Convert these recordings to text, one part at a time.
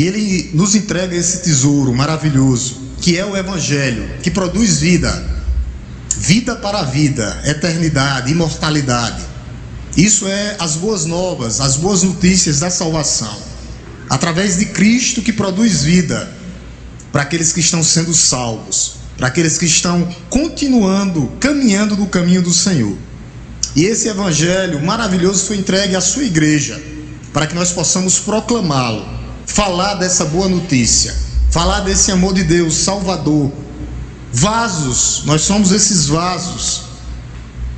E Ele nos entrega esse tesouro maravilhoso, que é o Evangelho, que produz vida. Vida para a vida, eternidade, imortalidade. Isso é as boas novas, as boas notícias da salvação. Através de Cristo, que produz vida para aqueles que estão sendo salvos, para aqueles que estão continuando, caminhando no caminho do Senhor. E esse Evangelho maravilhoso foi entregue à sua igreja, para que nós possamos proclamá-lo, falar dessa boa notícia, falar desse amor de Deus, Salvador. Vasos, nós somos esses vasos,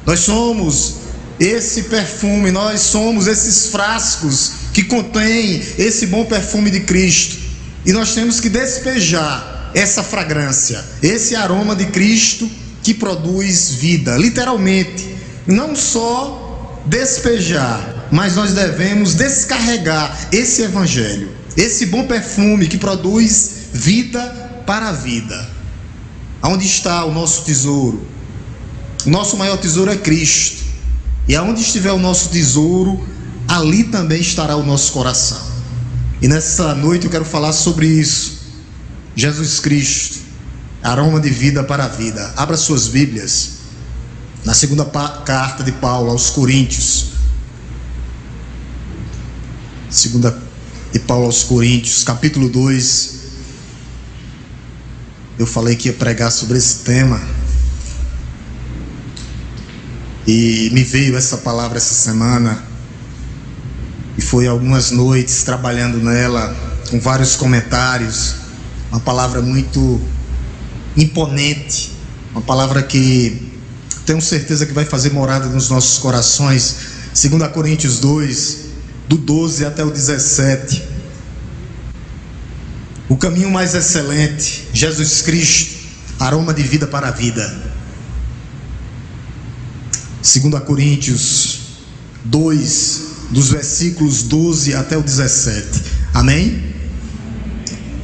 nós somos esse perfume, nós somos esses frascos que contêm esse bom perfume de Cristo, e nós temos que despejar essa fragrância, esse aroma de Cristo que produz vida, literalmente, não só despejar, mas nós devemos descarregar esse Evangelho, esse bom perfume que produz vida para a vida. Aonde está o nosso tesouro? O nosso maior tesouro é Cristo. E aonde estiver o nosso tesouro, ali também estará o nosso coração. E nessa noite eu quero falar sobre isso. Jesus Cristo, aroma de vida para a vida. Abra suas Bíblias na segunda carta de Paulo aos Coríntios. Segunda de Paulo aos Coríntios, capítulo 2. Eu falei que ia pregar sobre esse tema, e me veio essa palavra essa semana, e foi algumas noites trabalhando nela, com vários comentários. Uma palavra muito imponente, uma palavra que tenho certeza que vai fazer morada nos nossos corações. 2 Coríntios 2, do 12 até o 17. O caminho mais excelente, Jesus Cristo, aroma de vida para a vida. 2 Coríntios 2, dos versículos 12 até o 17. Amém?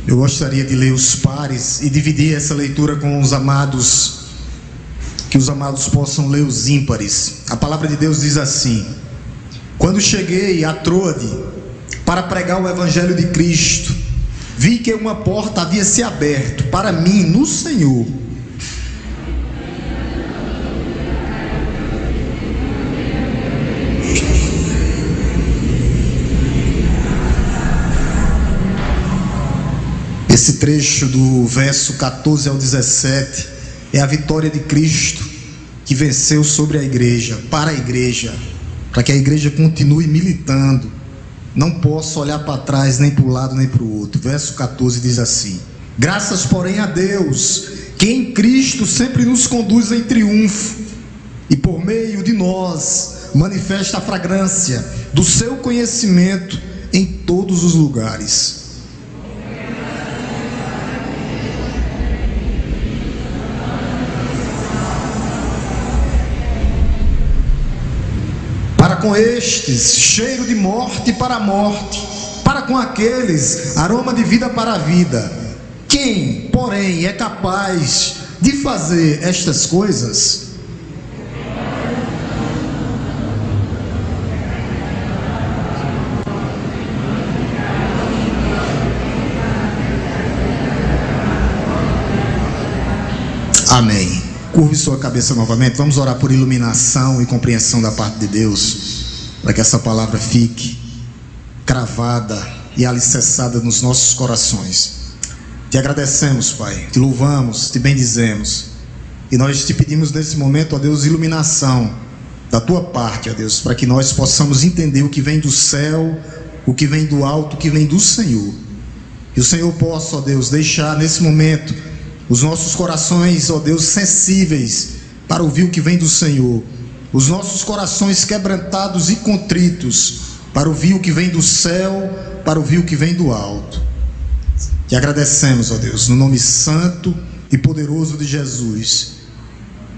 Eu gostaria de ler os pares e dividir essa leitura com os amados, que os amados possam ler os ímpares. A palavra de Deus diz assim: quando cheguei a Troade para pregar o Evangelho de Cristo, vi que uma porta havia se aberto para mim no Senhor. Esse trecho do verso 14 ao 17 é a vitória de Cristo que venceu sobre a igreja, para a igreja, para que a igreja continue militando. Não posso olhar para trás, nem para um lado, nem para o outro. Verso 14 diz assim: graças, porém, a Deus, que em Cristo sempre nos conduz em triunfo, e por meio de nós manifesta a fragrância do seu conhecimento em todos os lugares. Para com estes, cheiro de morte para a morte, para com aqueles, aroma de vida para a vida. Quem, porém, é capaz de fazer estas coisas? Amém. Curve sua cabeça novamente. Vamos orar por iluminação e compreensão da parte de Deus, para que essa palavra fique cravada e alicerçada nos nossos corações. Te agradecemos, Pai, te louvamos, te bendizemos, e nós te pedimos nesse momento, ó Deus, iluminação da tua parte, ó Deus, para que nós possamos entender o que vem do céu, o que vem do alto, o que vem do Senhor. Que o Senhor possa, ó Deus, deixar nesse momento os nossos corações, ó Deus, sensíveis para ouvir o que vem do Senhor. Os nossos corações quebrantados e contritos para ouvir o que vem do céu, para ouvir o que vem do alto. Te agradecemos, ó Deus, no nome santo e poderoso de Jesus,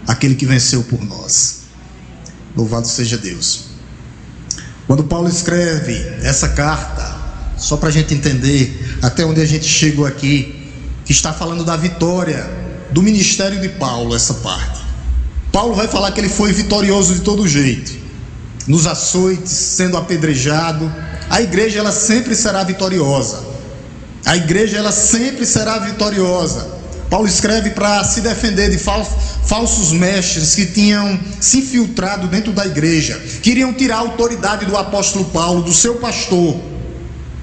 aquele que venceu por nós. Louvado seja Deus. Quando Paulo escreve essa carta, só para a gente entender até onde a gente chegou aqui, que está falando da vitória do ministério de Paulo, essa parte. Paulo vai falar que ele foi vitorioso de todo jeito, nos açoites, sendo apedrejado. A igreja, ela sempre será vitoriosa. A igreja, ela sempre será vitoriosa. Paulo escreve para se defender de falsos mestres que tinham se infiltrado dentro da igreja, queriam tirar a autoridade do apóstolo Paulo, do seu pastor.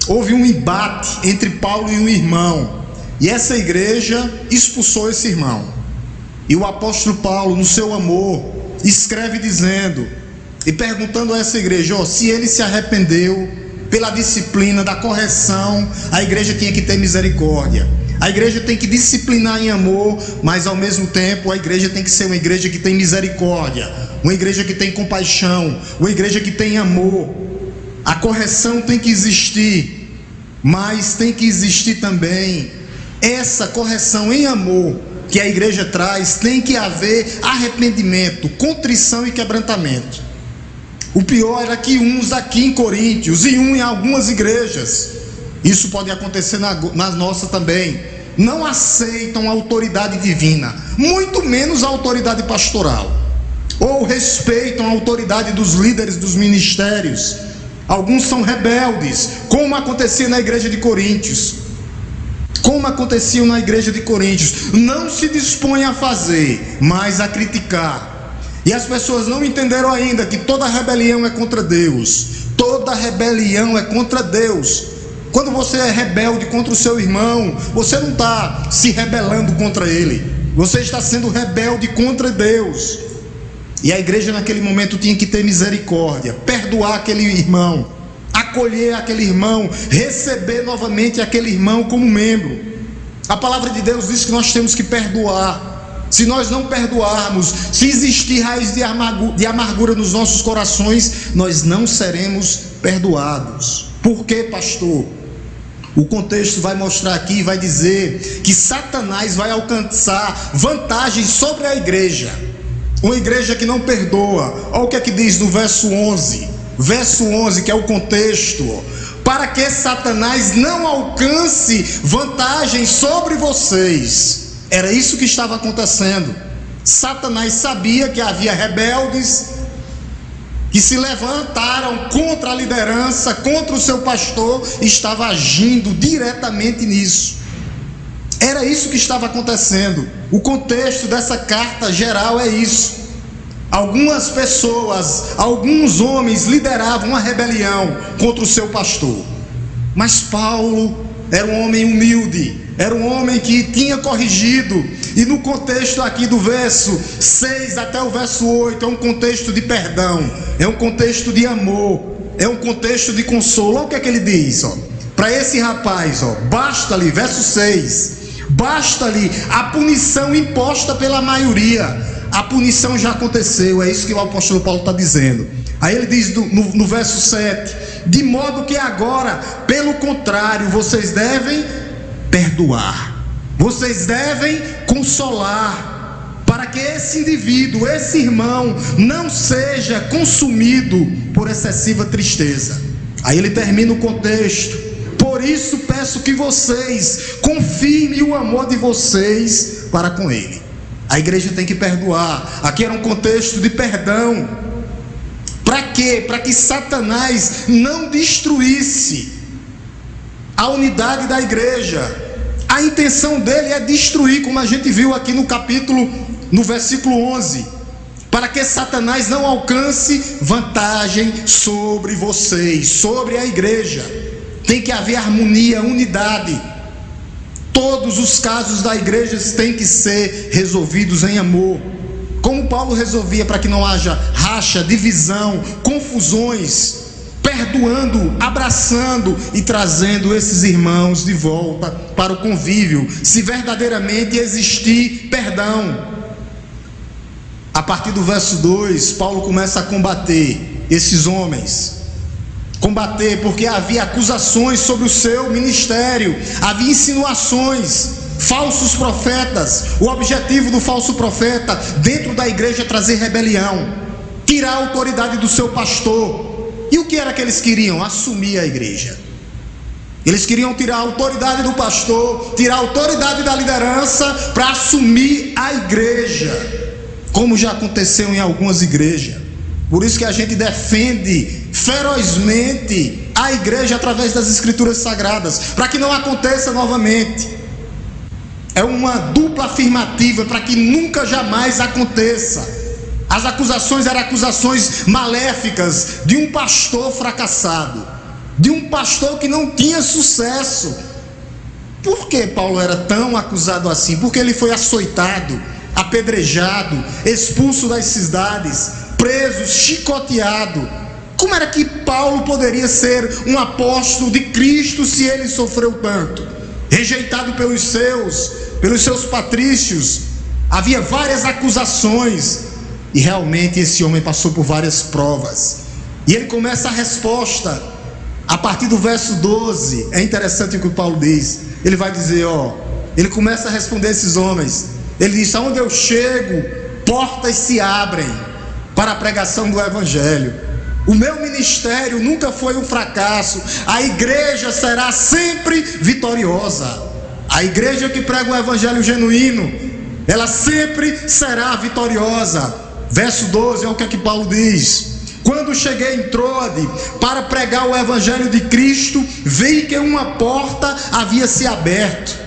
Houve um embate entre Paulo e um irmão, e essa igreja expulsou esse irmão. E o apóstolo Paulo, no seu amor, escreve dizendo e perguntando a essa igreja, se ele se arrependeu pela disciplina da correção, a igreja tinha que ter misericórdia. A igreja tem que disciplinar em amor, mas ao mesmo tempo a igreja tem que ser uma igreja que tem misericórdia, uma igreja que tem compaixão, uma igreja que tem amor. A correção tem que existir, mas tem que existir também essa correção em amor que a igreja traz. Tem que haver arrependimento, contrição e quebrantamento. O pior era que uns aqui em Coríntios e em algumas igrejas, isso pode acontecer na nossa também, não aceitam a autoridade divina, muito menos a autoridade pastoral, ou respeitam a autoridade dos líderes dos ministérios. Alguns são rebeldes, como acontecia na igreja de Coríntios. Não se dispõem a fazer, mas a criticar. E as pessoas não entenderam ainda que toda rebelião é contra Deus. Toda rebelião é contra Deus. Quando você é rebelde contra o seu irmão, você não está se rebelando contra ele, você está sendo rebelde contra Deus. E a igreja naquele momento tinha que ter misericórdia, perdoar aquele irmão, acolher aquele irmão, receber novamente aquele irmão como membro. A palavra de Deus diz que nós temos que perdoar. Se nós não perdoarmos, se existir raiz de amargura nos nossos corações, nós não seremos perdoados. Por quê, pastor? O contexto vai mostrar aqui, vai dizer que Satanás vai alcançar vantagem sobre a igreja. Uma igreja que não perdoa. Olha o que é que diz no verso 11. Verso 11, que é o contexto. Para que Satanás não alcance vantagem sobre vocês. Era isso que estava acontecendo. Satanás sabia que havia rebeldes que se levantaram contra a liderança, contra o seu pastor, e estava agindo diretamente nisso. Era isso que estava acontecendo. O contexto dessa carta geral é isso. Algumas pessoas, alguns homens lideravam uma rebelião contra o seu pastor. Mas Paulo era um homem humilde, era um homem que tinha corrigido. E no contexto aqui do verso 6 até o verso 8, é um contexto de perdão, é um contexto de amor, é um contexto de consolo. Olha o que é que ele diz, para esse rapaz, basta-lhe, verso 6, basta-lhe a punição imposta pela maioria. A punição já aconteceu, é isso que o apóstolo Paulo está dizendo. Aí ele diz no verso 7, de modo que agora, pelo contrário, vocês devem perdoar, vocês devem consolar, para que esse indivíduo, esse irmão, não seja consumido por excessiva tristeza. Aí ele termina o contexto: por isso peço que vocês confirmem o amor de vocês para com ele. A igreja tem que perdoar. Aqui era um contexto de perdão. Para quê? Para que Satanás não destruísse a unidade da igreja. A intenção dele é destruir, como a gente viu aqui no versículo 11. Para que Satanás não alcance vantagem sobre vocês, sobre a igreja. Tem que haver harmonia, unidade. Todos os casos da igreja têm que ser resolvidos em amor. Como Paulo resolvia para que não haja racha, divisão, confusões, perdoando, abraçando e trazendo esses irmãos de volta para o convívio, se verdadeiramente existir perdão. A partir do verso 2, Paulo começa a combater esses homens. Combater porque havia acusações sobre o seu ministério, havia insinuações, falsos profetas. O objetivo do falso profeta dentro da igreja é trazer rebelião, tirar a autoridade do seu pastor. E o que era que eles queriam? Assumir a igreja. Eles queriam tirar a autoridade do pastor, tirar a autoridade da liderança para assumir a igreja, como já aconteceu em algumas igrejas. Por isso que a gente defende ferozmente à igreja através das Escrituras Sagradas, para que não aconteça novamente. É uma dupla afirmativa para que nunca jamais aconteça. As acusações eram acusações maléficas de um pastor fracassado, de um pastor que não tinha sucesso. Por que Paulo era tão acusado assim? Porque ele foi açoitado, apedrejado, expulso das cidades, preso, chicoteado. Como era que Paulo poderia ser um apóstolo de Cristo se ele sofreu tanto? Rejeitado pelos seus patrícios, havia várias acusações, e realmente esse homem passou por várias provas. E ele começa a resposta a partir do verso 12. É interessante o que o Paulo diz. Ele vai dizer, ele começa a responder a esses homens. Ele diz: aonde eu chego, portas se abrem para a pregação do Evangelho. O meu ministério nunca foi um fracasso. A igreja será sempre vitoriosa. A igreja que prega o Evangelho genuíno, ela sempre será vitoriosa. Verso 12 é o que é que Paulo diz: quando cheguei em Troade para pregar o Evangelho de Cristo, vi que uma porta havia se aberto.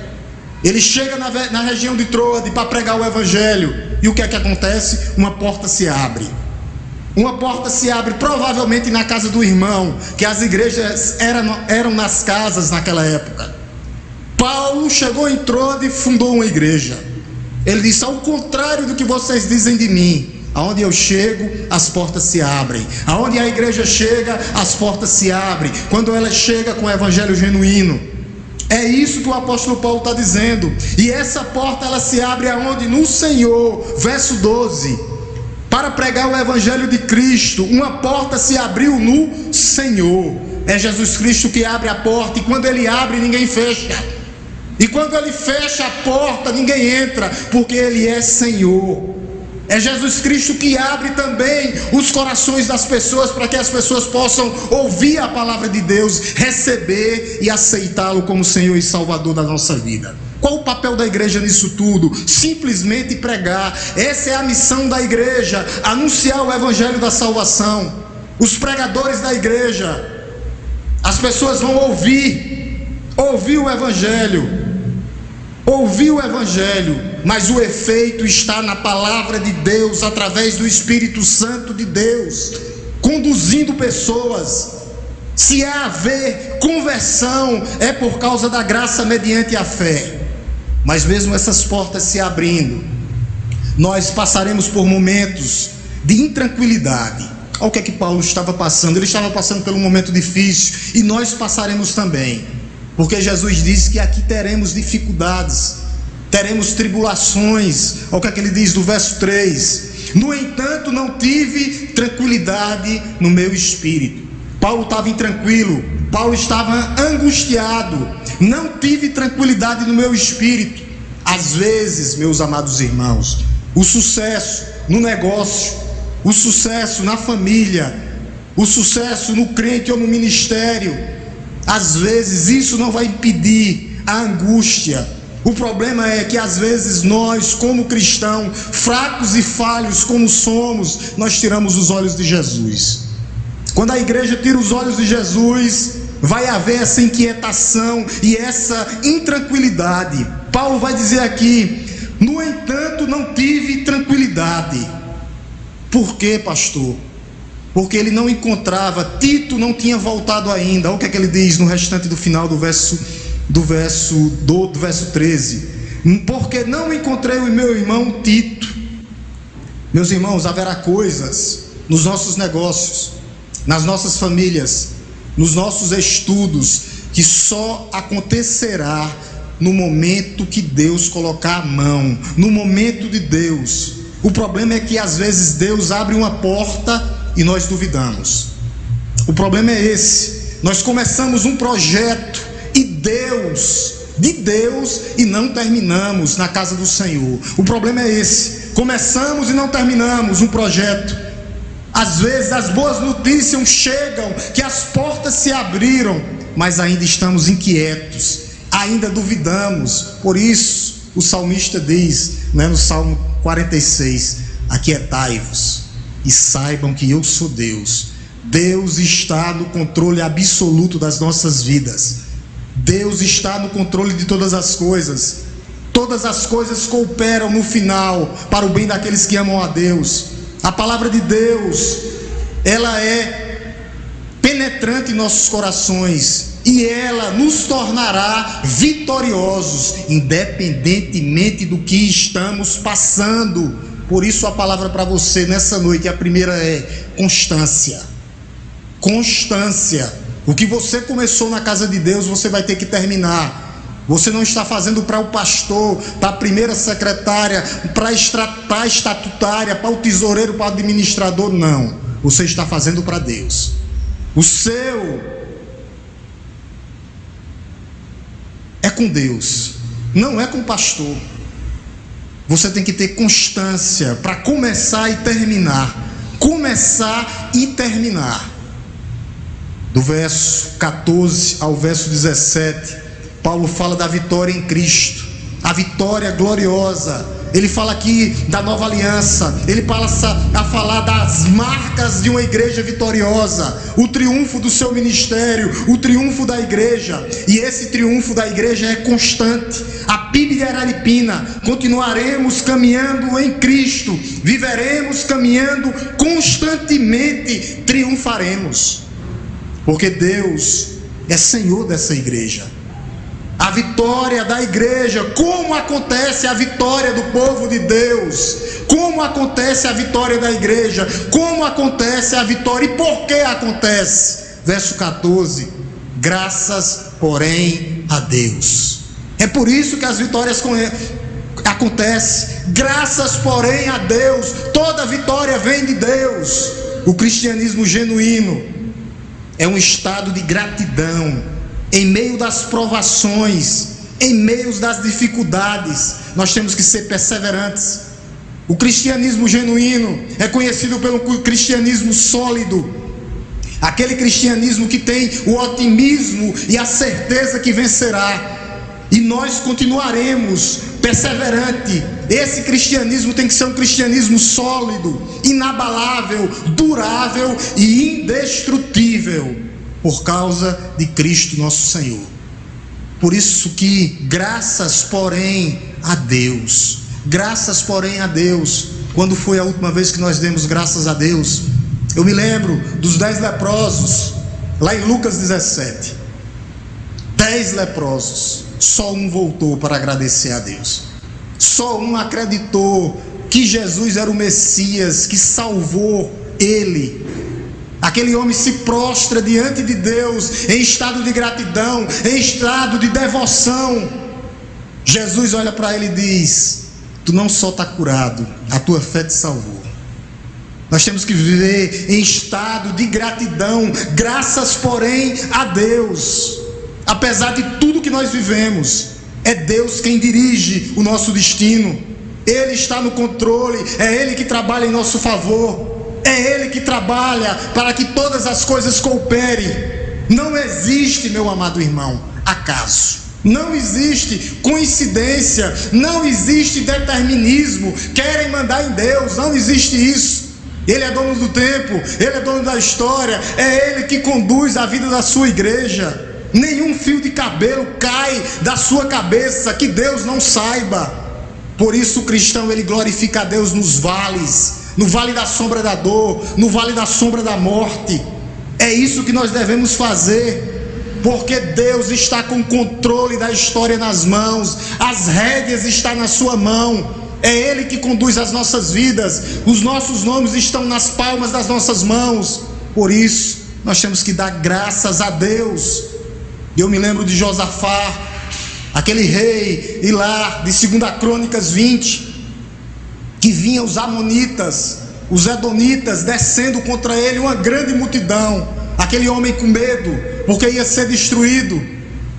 Ele chega na região de Troade para pregar o Evangelho, e o que é que acontece? Uma porta se abre. Uma porta se abre, provavelmente na casa do irmão, que as igrejas eram nas casas naquela época. Paulo chegou em Troade e fundou uma igreja. Ele disse: ao contrário do que vocês dizem de mim, aonde eu chego, as portas se abrem. Aonde a igreja chega, as portas se abrem. Quando ela chega com o Evangelho genuíno. É isso que o apóstolo Paulo está dizendo. E essa porta, ela se abre aonde? No Senhor. Verso 12. Para pregar o Evangelho de Cristo, uma porta se abriu no Senhor. É Jesus Cristo que abre a porta, e quando Ele abre, ninguém fecha. E quando Ele fecha a porta, ninguém entra, porque Ele é Senhor. É Jesus Cristo que abre também os corações das pessoas, para que as pessoas possam ouvir a palavra de Deus, receber e aceitá-lo como Senhor e Salvador da nossa vida. Qual o papel da igreja nisso tudo? Simplesmente pregar. Essa é a missão da igreja: anunciar o Evangelho da salvação. Os pregadores da igreja, as pessoas vão ouvir o Evangelho, mas o efeito está na palavra de Deus, através do Espírito Santo de Deus, conduzindo pessoas. Se há haver conversão, é por causa da graça mediante a fé. Mas mesmo essas portas se abrindo, nós passaremos por momentos de intranquilidade. Olha o que é que Paulo estava passando. Ele estava passando por um momento difícil, e nós passaremos também, porque Jesus disse que aqui teremos dificuldades, teremos tribulações. Olha o que é que ele diz do verso 3: no entanto, não tive tranquilidade no meu espírito. Paulo estava intranquilo, Paulo estava angustiado. Não tive tranquilidade no meu espírito. Às vezes, meus amados irmãos, o sucesso no negócio, o sucesso na família, o sucesso no crente ou no ministério, às vezes isso não vai impedir a angústia. O problema é que às vezes nós, como cristãos, fracos e falhos como somos, nós tiramos os olhos de Jesus. Quando a igreja tira os olhos de Jesus, vai haver essa inquietação e essa intranquilidade. Paulo vai dizer aqui: no entanto, não tive tranquilidade. Por quê, pastor? Porque ele não encontrava, Tito não tinha voltado ainda. Olha o que é que ele diz no restante do final do verso 13: porque não encontrei o meu irmão Tito. Meus irmãos, haverá coisas nos nossos negócios, nas nossas famílias, nos nossos estudos, que só acontecerá no momento que Deus colocar a mão, no momento de Deus. O problema é que às vezes Deus abre uma porta e nós duvidamos. O problema é esse: nós começamos um projeto de Deus e não terminamos na casa do Senhor. O problema é esse: começamos e não terminamos um projeto. Às vezes as boas notícias chegam, que as portas se abriram, mas ainda estamos inquietos, ainda duvidamos. Por isso o salmista diz, no Salmo 46: aquietai-vos e saibam que eu sou Deus, Deus está no controle absoluto das nossas vidas. Deus está no controle de todas as coisas. Todas as coisas cooperam no final para o bem daqueles que amam a Deus. A palavra de Deus, ela é penetrante em nossos corações e ela nos tornará vitoriosos, independentemente do que estamos passando. Por isso a palavra para você nessa noite, a primeira é constância. Constância. O que você começou na casa de Deus, você vai ter que terminar. Você não está fazendo para o pastor, para a primeira secretária, para a estatutária, para o tesoureiro, para o administrador, não. Você está fazendo para Deus. O seu é com Deus, não é com o pastor. Você tem que ter constância para começar e terminar. Começar e terminar. Do verso 14 ao verso 17, Paulo fala da vitória em Cristo, a vitória gloriosa. Ele fala aqui da nova aliança, ele passa a falar das marcas de uma igreja vitoriosa, o triunfo do seu ministério, o triunfo da igreja. E esse triunfo da igreja é constante. A Bíblia Araripina, continuaremos caminhando em Cristo, viveremos caminhando constantemente, triunfaremos, porque Deus é Senhor dessa igreja. A vitória da igreja, como acontece a vitória do povo de Deus, como acontece a vitória da igreja, como acontece a vitória e por que acontece? Verso 14, graças porém a Deus. É por isso que as vitórias acontecem, graças porém a Deus. Toda vitória vem de Deus. O cristianismo genuíno é um estado de gratidão. Em meio das provações, em meio das dificuldades, nós temos que ser perseverantes. O cristianismo genuíno é conhecido pelo cristianismo sólido, aquele cristianismo que tem o otimismo e a certeza que vencerá. E nós continuaremos perseverante. Esse cristianismo tem que ser um cristianismo sólido, inabalável, durável e indestrutível, por causa de Cristo nosso Senhor. Por isso que graças porém a Deus. Graças porém a Deus. Quando foi a última vez que nós demos graças a Deus? Eu me lembro dos 10 leprosos, lá em Lucas 17. 10 leprosos, só um voltou para agradecer a Deus. Só um acreditou que Jesus era o Messias, que salvou ele. Aquele homem se prostra diante de Deus em estado de gratidão, em estado de devoção. Jesus olha para ele e diz: tu não só está curado, a tua fé te salvou. Nós temos que viver em estado de gratidão, graças porém a Deus. Apesar de tudo que nós vivemos, é Deus quem dirige o nosso destino. Ele está no controle, é Ele que trabalha em nosso favor. É Ele que trabalha para que todas as coisas cooperem. Não existe, meu amado irmão, acaso. Não existe coincidência. Não existe determinismo. Querem mandar em Deus. Não existe isso. Ele é dono do tempo. Ele é dono da história. É Ele que conduz a vida da sua igreja. Nenhum fio de cabelo cai da sua cabeça que Deus não saiba. Por isso o cristão, ele glorifica a Deus nos vales, no vale da sombra da dor, no vale da sombra da morte. É isso que nós devemos fazer, porque Deus está com o controle da história nas mãos, as rédeas estão na sua mão. É Ele que conduz as nossas vidas, os nossos nomes estão nas palmas das nossas mãos. Por isso nós temos que dar graças a Deus. Eu me lembro de Josafá, aquele rei, e lá de 2 Crônicas 20, que vinham os amonitas, os edomitas, descendo contra ele, uma grande multidão. Aquele homem com medo, porque ia ser destruído,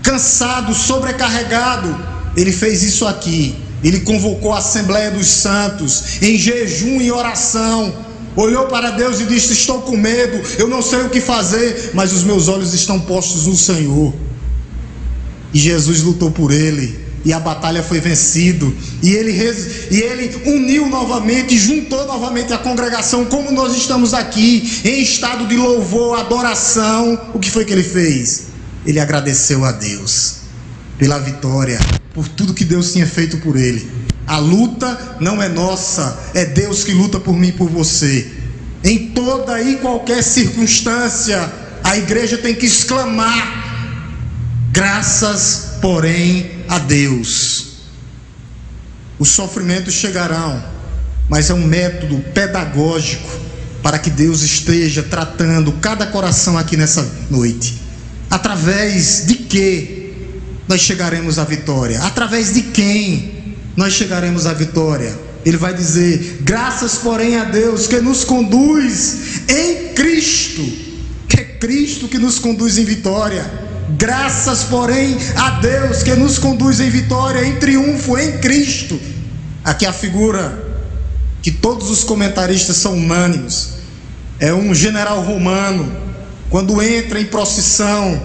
cansado, sobrecarregado. Ele fez isso aqui. Ele convocou a Assembleia dos Santos em jejum e oração. Olhou para Deus e disse: estou com medo, eu não sei o que fazer, mas os meus olhos estão postos no Senhor. E Jesus lutou por ele. e a batalha foi vencida, e ele uniu novamente, juntou novamente a congregação, como nós estamos aqui, em estado de louvor, adoração. O que foi que ele fez? Ele agradeceu a Deus pela vitória, por tudo que Deus tinha feito por ele. A luta não é nossa, é Deus que luta por mim e por você. Em toda e qualquer circunstância, a igreja tem que exclamar: graças, porém, a Deus. Os sofrimentos chegarão, mas é um método pedagógico para que Deus esteja tratando cada coração aqui nessa noite. Através de que nós chegaremos à vitória? Através de quem nós chegaremos à vitória? Ele vai dizer: graças, porém, a Deus que nos conduz em Cristo, que é Cristo que nos conduz em vitória. Graças, porém, a Deus que nos conduz em vitória, em triunfo, em Cristo. Aqui a figura que todos os comentaristas são unânimes é um general romano, quando entra em procissão,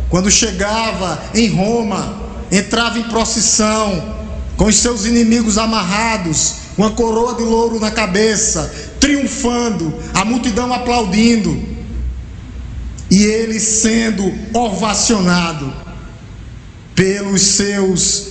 quando chegava em Roma, entrava em procissão, com os seus inimigos amarrados, uma coroa de louro na cabeça, triunfando, a multidão aplaudindo, e ele sendo ovacionado pelos seus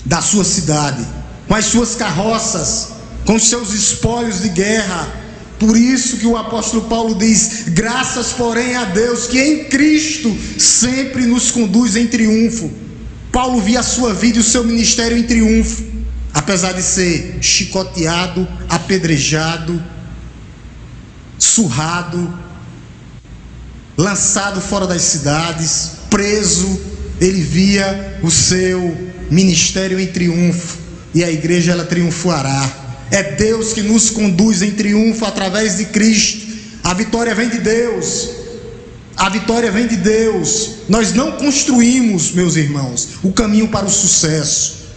da sua cidade, com as suas carroças, com os seus espólios de guerra. Por isso que o apóstolo Paulo diz: graças, porém, a Deus que em Cristo sempre nos conduz em triunfo. Paulo via a sua vida e o seu ministério em triunfo, apesar de ser chicoteado, apedrejado, surrado, lançado fora das cidades, preso. Ele via o seu ministério em triunfo, e a igreja, ela triunfará. É Deus que nos conduz em triunfo através de Cristo. A vitória vem de Deus. A vitória vem de Deus. Nós não construímos, meus irmãos, o caminho para o sucesso.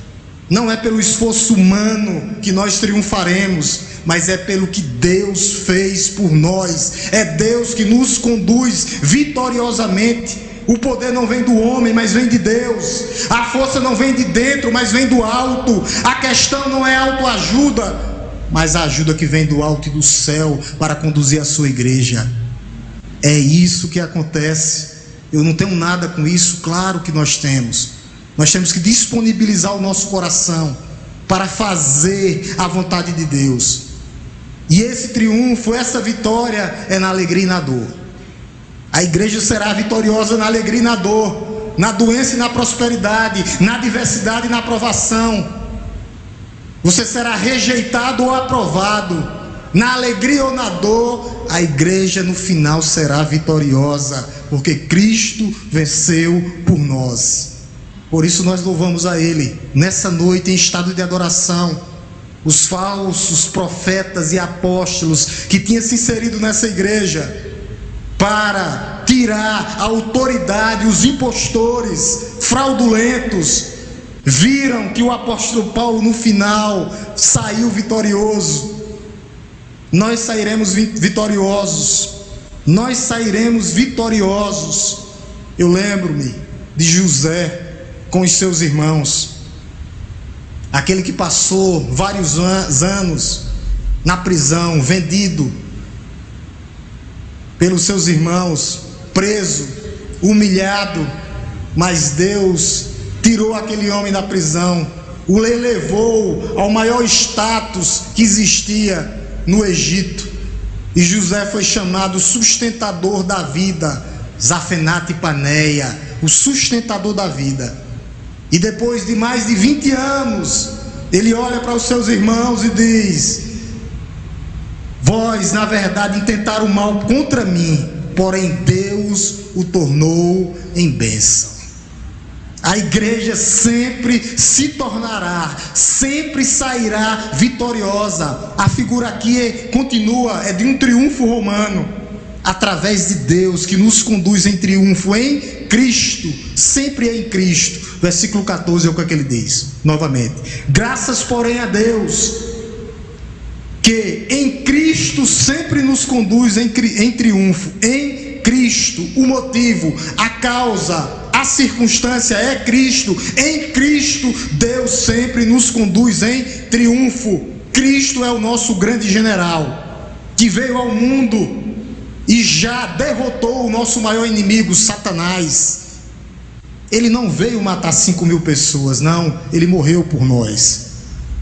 Não é pelo esforço humano que nós triunfaremos, mas é pelo que Deus fez por nós. É Deus que nos conduz vitoriosamente. O poder não vem do homem, mas vem de Deus. A força não vem de dentro, mas vem do alto. A questão não é autoajuda, mas a ajuda que vem do alto e do céu para conduzir a sua igreja. É isso que acontece. Eu não tenho nada com isso, claro que nós temos. Nós temos que disponibilizar o nosso coração para fazer a vontade de Deus. E esse triunfo, essa vitória é na alegria e na dor. A igreja será vitoriosa na alegria e na dor, na doença e na prosperidade, na adversidade e na aprovação. Você será rejeitado ou aprovado, na alegria ou na dor. A igreja no final será vitoriosa, porque Cristo venceu por nós. Por isso nós louvamos a Ele nessa noite em estado de adoração. Os falsos profetas e apóstolos que tinham se inserido nessa igreja para tirar a autoridade, os impostores fraudulentos, viram que o apóstolo Paulo no final saiu vitorioso. Nós sairemos vitoriosos. Nós sairemos vitoriosos. Eu lembro-me de José com os seus irmãos, aquele que passou vários anos na prisão, vendido pelos seus irmãos, preso, humilhado, mas Deus tirou aquele homem da prisão, o elevou ao maior status que existia no Egito, e José foi chamado sustentador da vida, Zafenate Paneia, o sustentador da vida. E depois de mais de 20 anos, ele olha para os seus irmãos e diz: vós, na verdade, intentaram o mal contra mim, porém Deus o tornou em bênção. A igreja sempre se tornará, sempre sairá vitoriosa. A figura aqui continua, é de um triunfo romano, através de Deus que nos conduz em triunfo em Cristo, sempre é em Cristo. Versículo 14 é o que ele diz novamente: graças, porém, a Deus que em Cristo sempre nos conduz em triunfo. Em Cristo, o motivo, a causa, a circunstância é Cristo. Em Cristo, Deus sempre nos conduz em triunfo. Cristo é o nosso grande general, que veio ao mundo e já derrotou o nosso maior inimigo, Satanás. Ele não veio matar 5.000 pessoas, não, ele morreu por nós.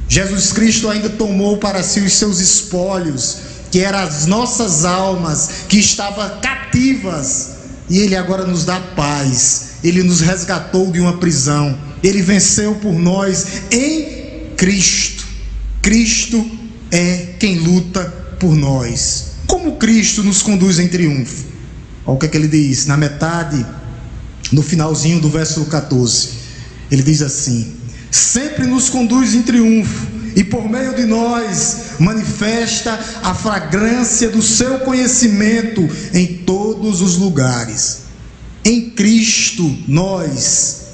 Jesus Cristo ainda tomou para si os seus espólios, que eram as nossas almas, que estavam cativas, e ele agora nos dá paz. Ele nos resgatou de uma prisão, ele venceu por nós em Cristo. Cristo é quem luta por nós. Como Cristo nos conduz em triunfo? Olha o que é que ele diz na metade, no finalzinho do verso 14. Ele diz assim: sempre nos conduz em triunfo, e por meio de nós manifesta a fragrância do seu conhecimento em todos os lugares. Em Cristo, nós,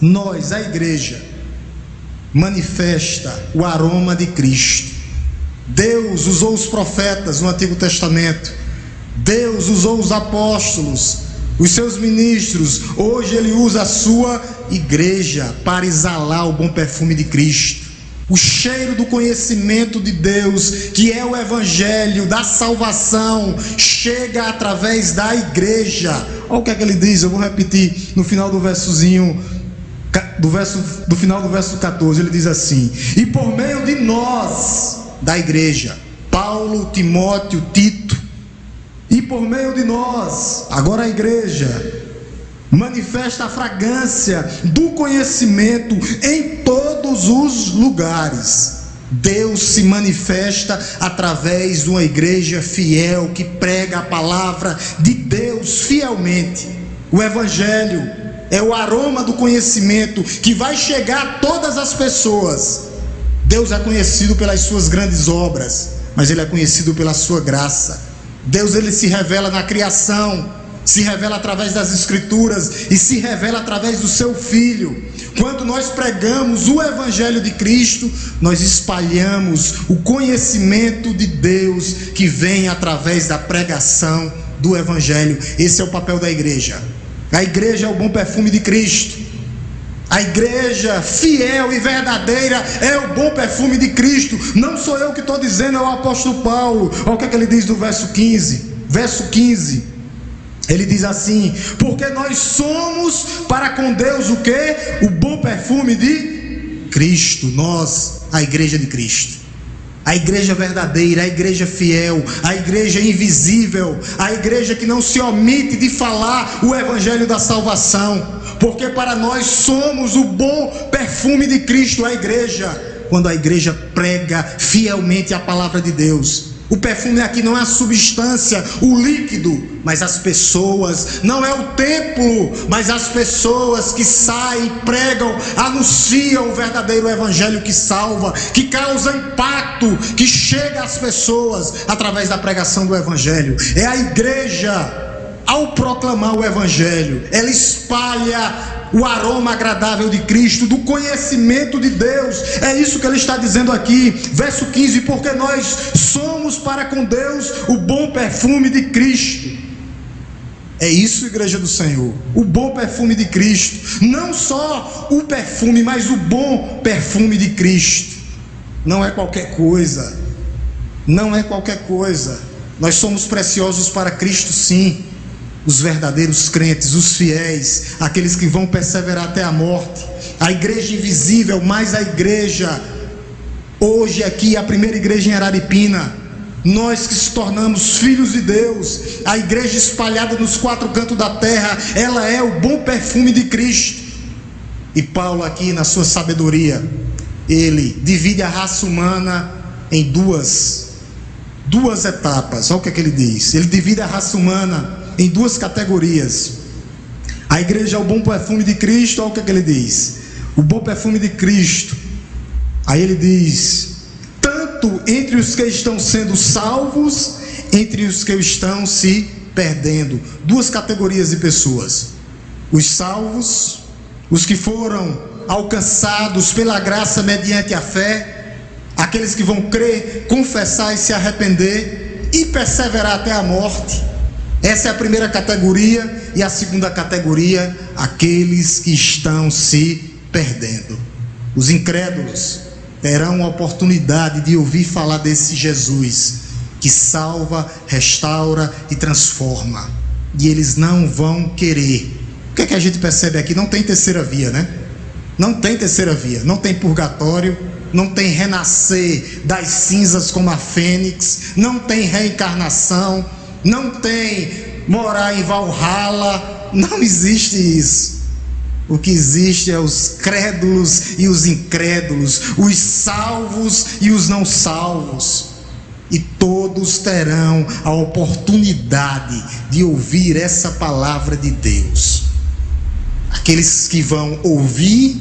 a igreja, manifesta o aroma de Cristo. Deus usou os profetas no Antigo Testamento, Deus usou os apóstolos, os seus ministros. Hoje ele usa a sua igreja para exalar o bom perfume de Cristo. O cheiro do conhecimento de Deus, que é o evangelho da salvação, chega através da igreja. Olha o que é que ele diz, eu vou repetir no final do versozinho, do final do verso 14, ele diz assim: e por meio de nós, da igreja, Paulo, Timóteo, Tito, e por meio de nós, agora a igreja, manifesta a fragrância do conhecimento em todos os lugares. Deus se manifesta através de uma igreja fiel, que prega a palavra de Deus fielmente. O evangelho é o aroma do conhecimento que vai chegar a todas as pessoas. Deus é conhecido pelas suas grandes obras, mas ele é conhecido pela sua graça. Deus, ele se revela na criação, se revela através das escrituras e se revela através do seu Filho. Quando nós pregamos o evangelho de Cristo, nós espalhamos o conhecimento de Deus que vem através da pregação do evangelho. Esse é o papel da igreja. A igreja é o bom perfume de Cristo. A igreja fiel e verdadeira é o bom perfume de Cristo. Não sou eu que estou dizendo, é o apóstolo Paulo. Olha o que é que ele diz no verso 15. Verso 15. Ele diz assim: porque nós somos para com Deus o quê? O bom perfume de Cristo. Nós, a igreja de Cristo, a igreja verdadeira, a igreja fiel, a igreja invisível, a igreja que não se omite de falar o evangelho da salvação, porque para nós somos o bom perfume de Cristo, a igreja, quando a igreja prega fielmente a palavra de Deus. O perfume aqui não é a substância, o líquido, mas as pessoas. Não é o templo, mas as pessoas que saem, pregam, anunciam o verdadeiro evangelho que salva, que causa impacto, que chega às pessoas através da pregação do evangelho. É a igreja, ao proclamar o evangelho, ela espalha o aroma agradável de Cristo, do conhecimento de Deus. É isso que ele está dizendo aqui, verso 15: porque nós somos para com Deus o bom perfume de Cristo. É isso, igreja do Senhor, o bom perfume de Cristo. Não só o perfume, mas o bom perfume de Cristo. Não é qualquer coisa, não é qualquer coisa. Nós somos preciosos para Cristo, sim. Os verdadeiros crentes, os fiéis, aqueles que vão perseverar até a morte. A igreja invisível, mas a igreja hoje aqui, a primeira igreja em Araripina, nós que se tornamos filhos de Deus, a igreja espalhada nos 4 cantos da terra, ela é o bom perfume de Cristo. E Paulo aqui, na sua sabedoria, ele divide a raça humana em duas etapas. Olha o que é que ele diz. Ele divide a raça humana em 2 categorias. A igreja é o bom perfume de Cristo. Olha o que é que ele diz: o bom perfume de Cristo. Aí ele diz: tanto entre os que estão sendo salvos, entre os que estão se perdendo. 2 categorias de pessoas: os salvos, os que foram alcançados pela graça mediante a fé, aqueles que vão crer, confessar e se arrepender e perseverar até a morte. Essa é a primeira categoria. E a segunda categoria, aqueles que estão se perdendo. Os incrédulos terão a oportunidade de ouvir falar desse Jesus que salva, restaura e transforma. E eles não vão querer. O que é que a gente percebe aqui? Não tem terceira via, né? Não tem terceira via. Não tem purgatório. Não tem renascer das cinzas como a fênix. Não tem reencarnação. Não tem morar em Valhalla. Não existe isso. O que existe é os crédulos e os incrédulos, os salvos e os não salvos. E todos terão a oportunidade de ouvir essa palavra de Deus. Aqueles que vão ouvir,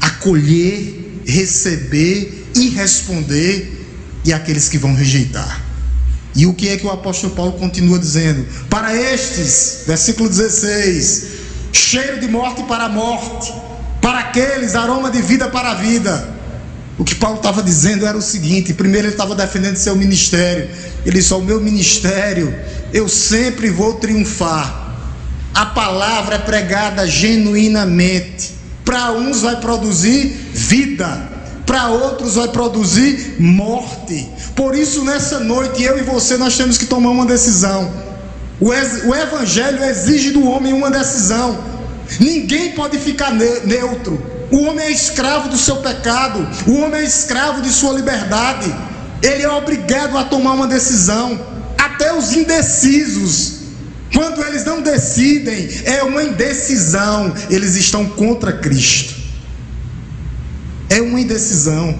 acolher, receber e responder, e aqueles que vão rejeitar. E o que é que o apóstolo Paulo continua dizendo? Para estes, versículo 16... cheiro de morte para a morte, para aqueles, aroma de vida para a vida. O que Paulo estava dizendo era o seguinte: primeiro ele estava defendendo seu ministério. Ele disse: o meu ministério, eu sempre vou triunfar. A palavra é pregada genuinamente. Para uns vai produzir vida, para outros vai produzir morte. Por isso nessa noite eu e você, nós temos que tomar uma decisão. O evangelho exige do homem uma decisão. Ninguém pode ficar neutro. O homem é escravo do seu pecado. O homem é escravo de sua liberdade. Ele é obrigado a tomar uma decisão. Até os indecisos, quando eles não decidem, é uma indecisão. Eles estão contra Cristo. É uma indecisão.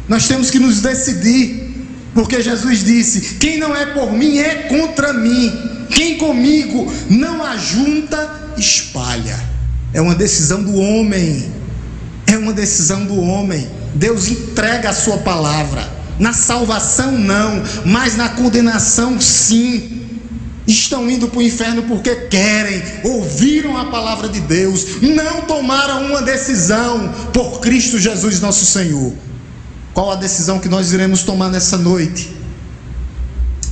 Nós temos que nos decidir, porque Jesus disse: quem não é por mim é contra mim. Quem comigo não ajunta, espalha. É uma decisão do homem. É uma decisão do homem. Deus entrega a sua palavra. Na salvação não, mas na condenação sim. Estão indo para o inferno porque querem, ouviram a palavra de Deus, não tomaram uma decisão por Cristo Jesus nosso Senhor. Qual a decisão que nós iremos tomar nessa noite?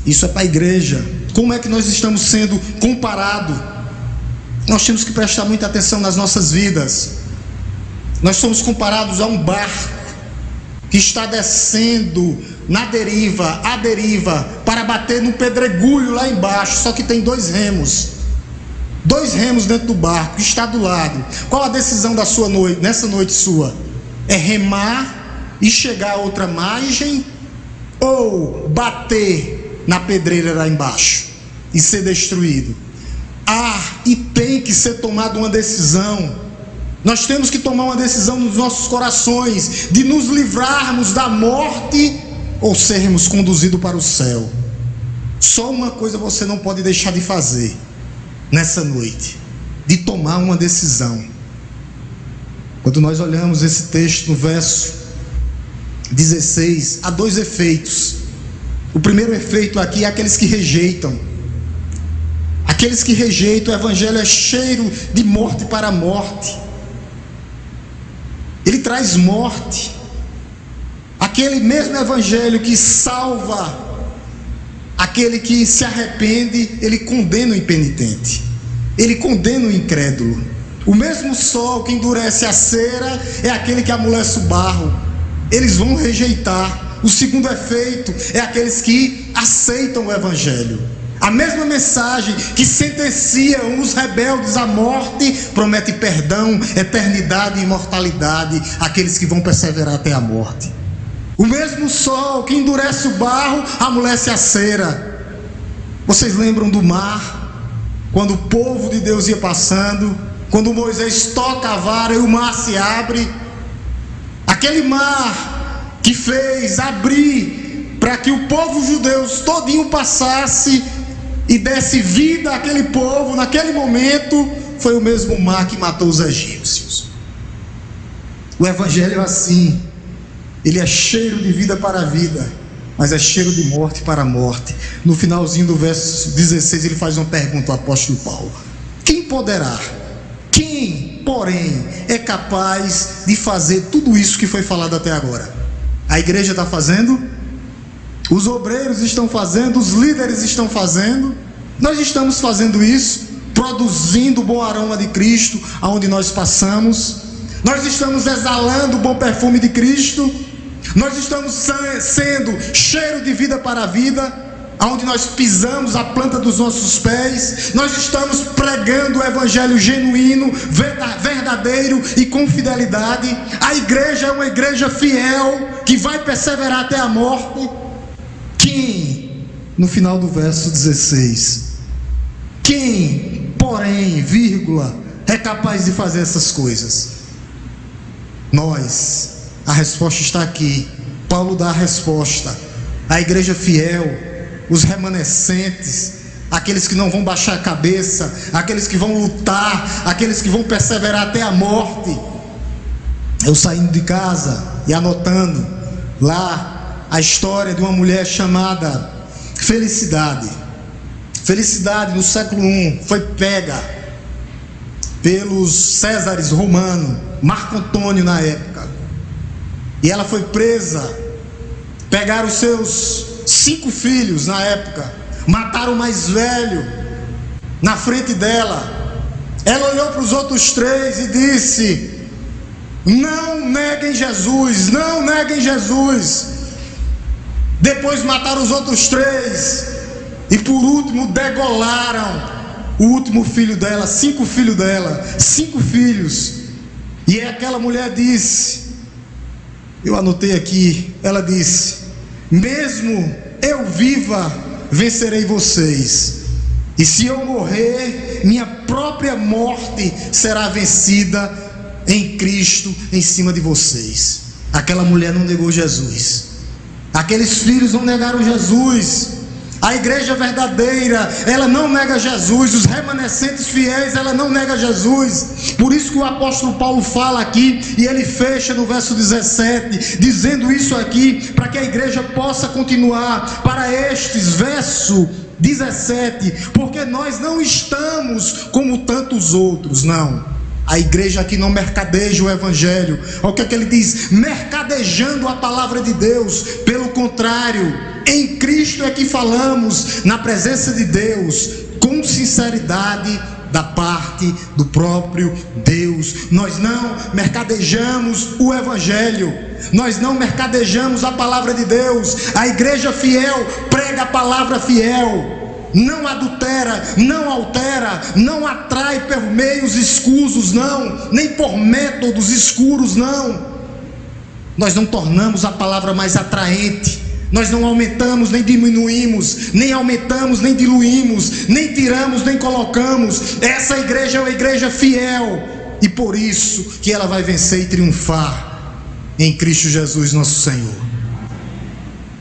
Isso é para a igreja. Como é que nós estamos sendo comparados? Nós temos que prestar muita atenção nas nossas vidas. Nós somos comparados a um barco que está descendo na deriva, à deriva, para bater no pedregulho lá embaixo. Só que tem dois remos dentro do barco, que está do lado. Qual a decisão da sua noite, nessa noite sua? É remar e chegar a outra margem, ou bater na pedreira lá embaixo e ser destruído? E tem que ser tomada uma decisão. Nós temos que tomar uma decisão nos nossos corações, de nos livrarmos da morte ou sermos conduzidos para o céu. Só uma coisa você não pode deixar de fazer nessa noite: de tomar uma decisão. Quando nós olhamos esse texto no verso 16, há dois efeitos. O primeiro efeito aqui é aqueles que rejeitam. Aqueles que rejeitam o evangelho é cheiro de morte para a morte. Ele traz morte. Aquele mesmo evangelho que salva, aquele que se arrepende, ele condena o impenitente, ele condena o incrédulo. O mesmo sol que endurece a cera é aquele que amolece o barro. Eles vão rejeitar. O segundo efeito é aqueles que aceitam o evangelho. A mesma mensagem que sentencia os rebeldes à morte promete perdão, eternidade e imortalidade àqueles que vão perseverar até a morte. O mesmo sol que endurece o barro amolece a cera. Vocês lembram do mar? Quando o povo de Deus ia passando, quando Moisés toca a vara e o mar se abre. Aquele mar que fez abrir para que o povo judeu todinho passasse e desse vida àquele povo naquele momento, foi o mesmo mar que matou os egípcios. O evangelho é assim. Ele é cheiro de vida para a vida, mas é cheiro de morte para a morte. No finalzinho do verso 16 ele faz uma pergunta ao apóstolo Paulo: quem poderá? Quem, porém, é capaz de fazer tudo isso que foi falado até agora? A igreja está fazendo? Os obreiros estão fazendo? Os líderes estão fazendo? Nós estamos fazendo isso, produzindo o bom aroma de Cristo aonde nós passamos. Nós estamos exalando o bom perfume de Cristo. Nós estamos sendo cheiro de vida para a vida aonde nós pisamos a planta dos nossos pés. Nós estamos pregando o evangelho genuíno, verdadeiro e com fidelidade. A igreja é uma igreja fiel, que vai perseverar até a morte. Quem, no final do verso 16, quem, porém, vírgula, é capaz de fazer essas coisas? Nós. A resposta está aqui. Paulo dá a resposta. A igreja fiel, os remanescentes, aqueles que não vão baixar a cabeça, aqueles que vão lutar, aqueles que vão perseverar até a morte. Eu saindo de casa e anotando lá a história de uma mulher chamada Felicidade. Felicidade, no século I, foi pega pelos Césares romanos, Marco Antônio na época, e ela foi presa. Pegaram os seus 5 filhos na época, mataram o mais velho na frente dela. Ela olhou para os outros 3 e disse: não neguem Jesus, não neguem Jesus. Depois mataram os outros 3 e por último degolaram o último filho dela, 5 filhos dela, 5 filhos. E aquela mulher disse, eu anotei aqui, ela disse: mesmo eu viva, vencerei vocês, e se eu morrer, minha própria morte será vencida em Cristo em cima de vocês. Aquela mulher não negou Jesus, aqueles filhos não negaram Jesus. A igreja verdadeira, ela não nega Jesus. Os remanescentes fiéis, ela não nega Jesus. Por isso que o apóstolo Paulo fala aqui, e ele fecha no verso 17, dizendo isso aqui, para que a igreja possa continuar para estes, verso 17, porque nós não estamos como tantos outros, não. A igreja aqui não mercadeja o evangelho. Olha o que é que ele diz: mercadejando a palavra de Deus. Pelo contrário, em Cristo é que falamos, na presença de Deus, com sinceridade da parte do próprio Deus. Nós não mercadejamos o evangelho, nós não mercadejamos a palavra de Deus. A igreja fiel prega a palavra fiel, não adultera, não altera, não atrai por meios escusos, não, nem por métodos escuros, não. Nós não tornamos a palavra mais atraente, nós não aumentamos nem diminuímos, nem aumentamos nem diluímos, nem tiramos nem colocamos. Essa igreja é uma igreja fiel, e por isso que ela vai vencer e triunfar em Cristo Jesus nosso Senhor.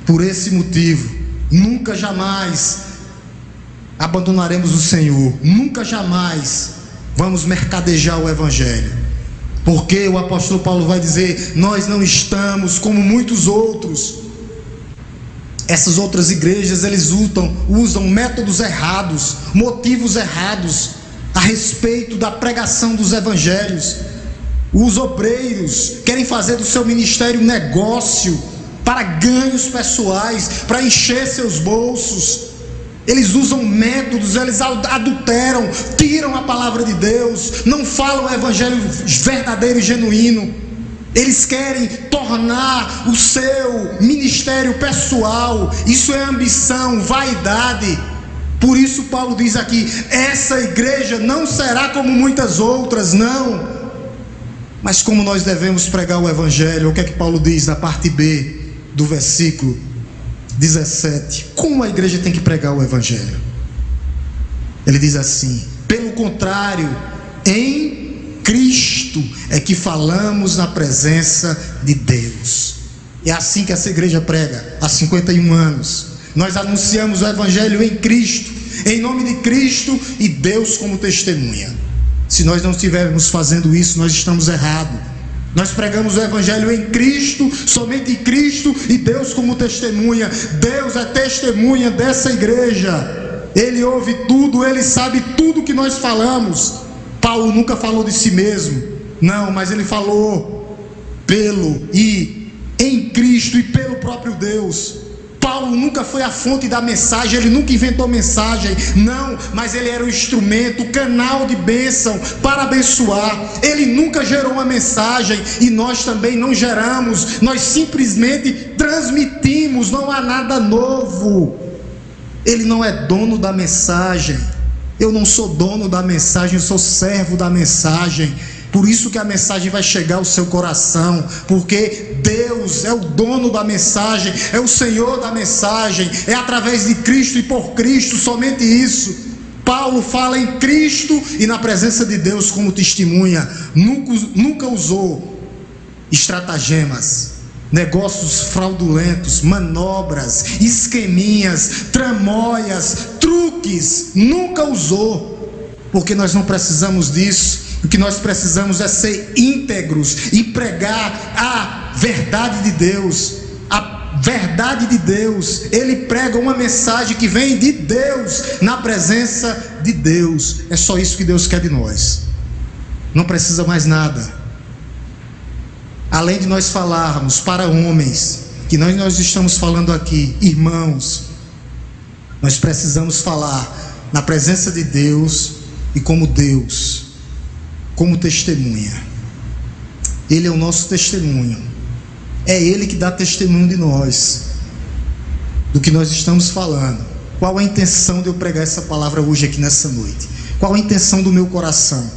Por esse motivo, nunca jamais abandonaremos o Senhor, nunca jamais vamos mercadejar o evangelho, porque o apóstolo Paulo vai dizer: nós não estamos como muitos outros. Essas outras igrejas, eles usam métodos errados, motivos errados a respeito da pregação dos evangelhos. Os obreiros querem fazer do seu ministério um negócio para ganhos pessoais, para encher seus bolsos. Eles usam métodos, eles adulteram, tiram a palavra de Deus, não falam o evangelho verdadeiro e genuíno. Eles querem tornar o seu ministério pessoal. Isso é ambição, vaidade. Por isso Paulo diz aqui: essa igreja não será como muitas outras, não, mas como nós devemos pregar o evangelho. O que é que Paulo diz na parte B do versículo 17? Como a igreja tem que pregar o evangelho? Ele diz assim: pelo contrário, em Cristo é que falamos na presença de Deus. É assim que essa igreja prega há 51 anos. Nós anunciamos o evangelho em Cristo, em nome de Cristo, e Deus como testemunha. Se nós não estivermos fazendo isso, nós estamos errados. Nós pregamos o evangelho em Cristo, somente em Cristo, e Deus como testemunha. Deus é testemunha dessa igreja. Ele ouve tudo, Ele sabe tudo que nós falamos. Paulo nunca falou de si mesmo, não, mas ele falou pelo e em Cristo e pelo próprio Deus. Paulo nunca foi a fonte da mensagem, ele nunca inventou mensagem, não, mas ele era o instrumento, o canal de bênção para abençoar. Ele nunca gerou uma mensagem e nós também não geramos, nós simplesmente transmitimos, não há nada novo. Ele não é dono da mensagem, eu não sou dono da mensagem, eu sou servo da mensagem. Por isso que a mensagem vai chegar ao seu coração, porque Deus é o dono da mensagem, é o Senhor da mensagem, é através de Cristo e por Cristo, somente isso. Paulo fala em Cristo e na presença de Deus como testemunha, nunca usou estratagemas, negócios fraudulentos, manobras, esqueminhas, tramóias, truques, nunca usou, porque nós não precisamos disso. O que nós precisamos é ser íntegros e pregar a verdade de Deus. A verdade de Deus. Ele prega uma mensagem que vem de Deus, na presença de Deus. É só isso que Deus quer de nós. Não precisa mais nada. Além de nós falarmos para homens, que nós estamos falando aqui, irmãos, nós precisamos falar na presença de Deus e como Deus, como testemunha. Ele é o nosso testemunho, é Ele que dá testemunho de nós, do que nós estamos falando. Qual a intenção de eu pregar essa palavra hoje aqui nessa noite? Qual a intenção do meu coração?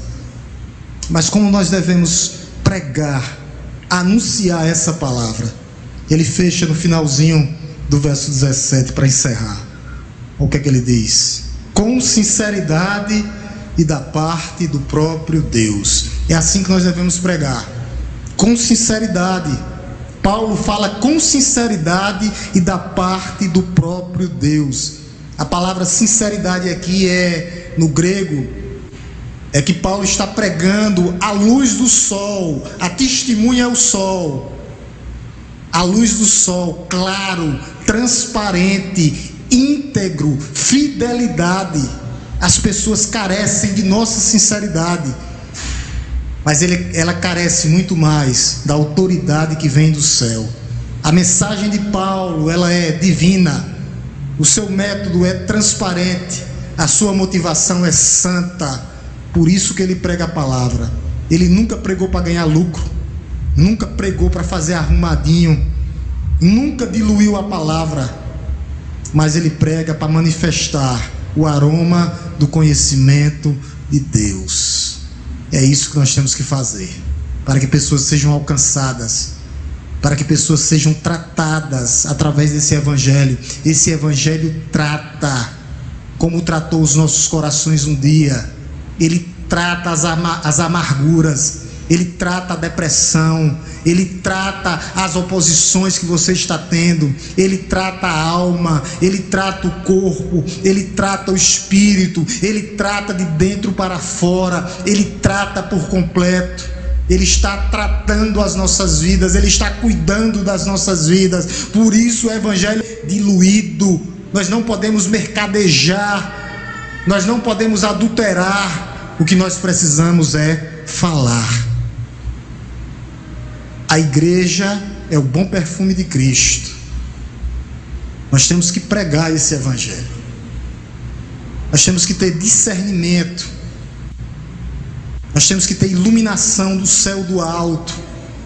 Mas como nós devemos pregar, anunciar essa palavra? Ele fecha no finalzinho do verso 17 para encerrar. O que é que ele diz? Com sinceridade e da parte do próprio Deus. É assim que nós devemos pregar, com sinceridade. Paulo fala com sinceridade e da parte do próprio Deus. A palavra sinceridade aqui no grego, é que Paulo está pregando a luz do sol. A testemunha é o sol, a luz do sol, claro, transparente, íntegro, fidelidade. As pessoas carecem de nossa sinceridade, mas ela carece muito mais da autoridade que vem do céu. A mensagem de Paulo, ela é divina, o seu método é transparente, a sua motivação é santa. Por isso que ele prega a palavra. Ele nunca pregou para ganhar lucro, nunca pregou para fazer arrumadinho, nunca diluiu a palavra, mas ele prega para manifestar o aroma do conhecimento de Deus. É isso que nós temos que fazer, para que pessoas sejam alcançadas, para que pessoas sejam tratadas através desse evangelho. Esse evangelho trata, como tratou os nossos corações um dia. Ele trata as amarguras, ele trata a depressão, ele trata as oposições que você está tendo, ele trata a alma, ele trata o corpo, ele trata o espírito, ele trata de dentro para fora, ele trata por completo. Ele está tratando as nossas vidas, ele está cuidando das nossas vidas. Por isso o evangelho é diluído. Nós não podemos mercadejar, nós não podemos adulterar. O que nós precisamos é falar. A igreja é o bom perfume de Cristo. Nós temos que pregar esse evangelho. Nós temos que ter discernimento. Nós temos que ter iluminação do céu do alto.